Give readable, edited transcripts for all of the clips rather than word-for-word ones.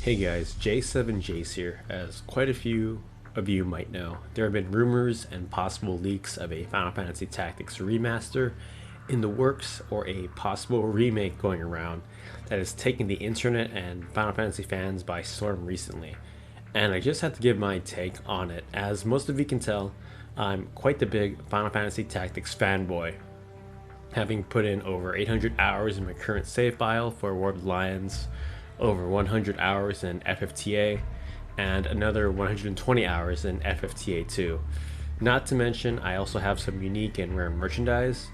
Hey guys, J7Jace here. As quite a few of you might know, there have been rumors and possible leaks of a Final Fantasy Tactics remaster in the works or a possible remake going around that has taken the internet and Final Fantasy fans by storm recently. And I just had to give my take on it. As most of you can tell, I'm quite the big Final Fantasy Tactics fanboy, having put in over 800 hours in my current save file for War of the Lions, over 100 hours in FFTA, and another 120 hours in FFTA 2. Not to mention, I also have some unique and rare merchandise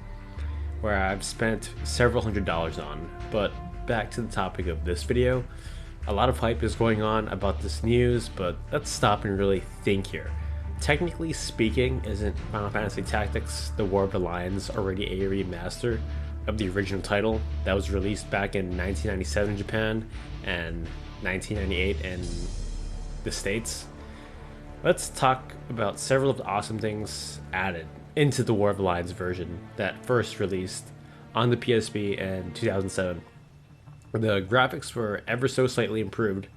where I've spent several $100s on. But back to the topic of this video, a lot of hype is going on about this news, but let's stop and really think here. Technically speaking, isn't Final Fantasy Tactics The War of the Lions already a remaster of the original title that was released back in 1997 in Japan and 1998 in the States? Let's talk about several of the awesome things added into the War of the Lions version that first released on the PSP in 2007. The graphics were ever so slightly improved.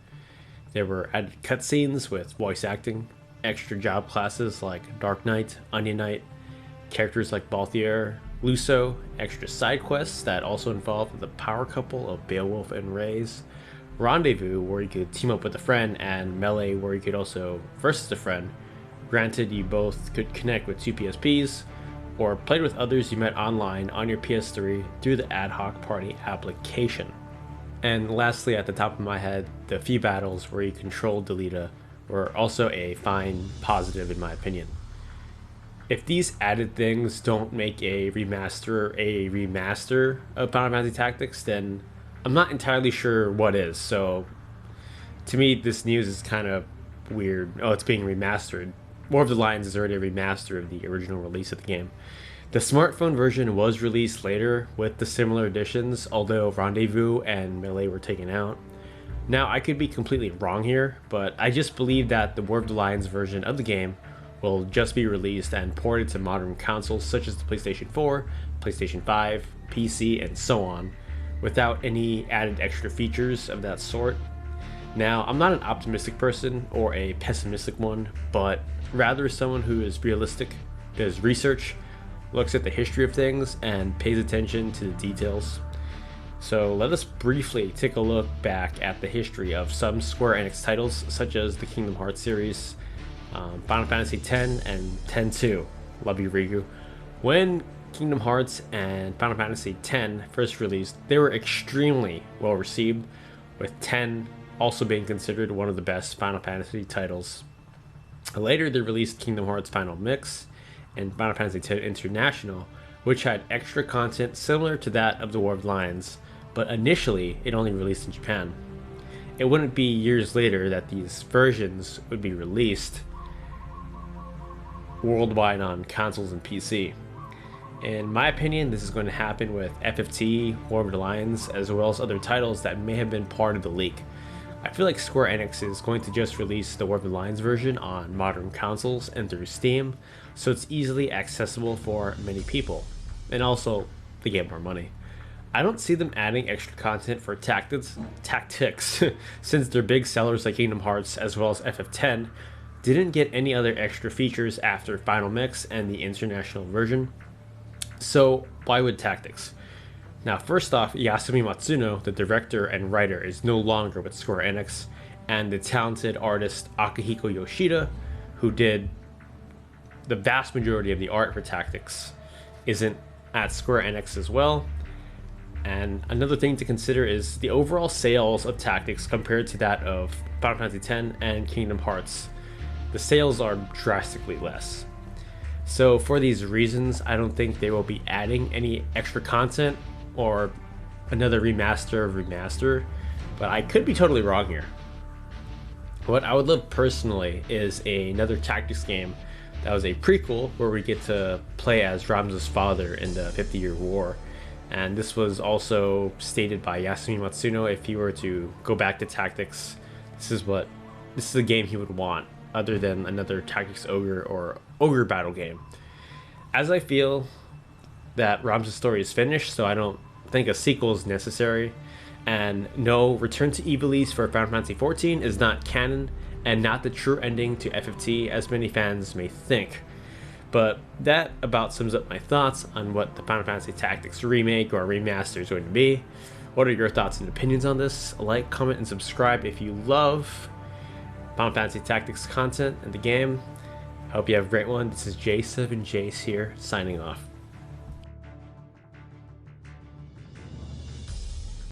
There were added cutscenes with voice acting, extra job classes like Dark Knight, Onion Knight, characters like Balthier, Luso, extra side quests that also involved the power couple of Beowulf and Reyes, Rendezvous where you could team up with a friend, and Melee where you could also versus a friend. Granted, you both could connect with two PSPs or played with others you met online on your PS3 through the ad hoc party application. And lastly, at the top of my head, the few battles where you controlled Delita were also a fine positive in my opinion. If these added things don't make a remaster of Final Fantasy Tactics, then I'm not entirely sure what is. So to me, this news is kind of weird. Oh, it's being remastered. War of the Lions is already a remaster of the original release of the game. The smartphone version was released later with the similar additions, although Rendezvous and Melee were taken out. Now, I could be completely wrong here, but I just believe that the War of the Lions version of the game will just be released and ported to modern consoles such as the PlayStation 4, PlayStation 5, PC, and so on, without any added extra features of that sort. Now, I'm not an optimistic person or a pessimistic one, but rather someone who is realistic, does research, looks at the history of things, and pays attention to the details. So let us briefly take a look back at the history of some Square Enix titles such as the Kingdom Hearts series, Final Fantasy X and X-2. Love you, Rigu. When Kingdom Hearts and Final Fantasy X first released, they were extremely well received, with X also being considered one of the best Final Fantasy titles. Later, they released Kingdom Hearts Final Mix and Final Fantasy X International, which had extra content similar to that of the War of the Lions, but initially it only released in Japan. It wouldn't be years later that these versions would be released worldwide on consoles and PC. In my opinion, this is going to happen with FFT, War of the Lions, as well as other titles that may have been part of the leak. I feel like Square Enix is going to just release the War of the Lions version on modern consoles and through Steam, so it's easily accessible for many people, and also they get more money. I don't see them adding extra content for tactics since their big sellers like Kingdom Hearts as well as FF10 didn't get any other extra features after Final Mix and the international version. So why would Tactics? Now, first off, Yasumi Matsuno, the director and writer, is no longer with Square Enix, and the talented artist Akihiko Yoshida, who did the vast majority of the art for Tactics, isn't at Square Enix as well. And another thing to consider is the overall sales of Tactics compared to that of Final Fantasy X and Kingdom Hearts. The sales are drastically less. So for these reasons, I don't think they will be adding any extra content or another remaster, but I could be totally wrong here. What I would love personally is another Tactics game that was a prequel where we get to play as Ramza's father in the 50-Year War. And this was also stated by Yasumi Matsuno. If he were to go back to Tactics, this is a game he would want, other than another Tactics Ogre or Ogre battle game. As I feel that Ramza's story is finished, so I don't think a sequel is necessary, And no, Return to Ivalice for Final Fantasy XIV is not canon and not the true ending to FFT as many fans may think. But that about sums up my thoughts on what the Final Fantasy Tactics remake or remaster is going to be. What are your thoughts and opinions on this? Like, comment, and subscribe if you love Final Fantasy Tactics content in the game. I hope you have a great one. This is J7Jace here, signing off.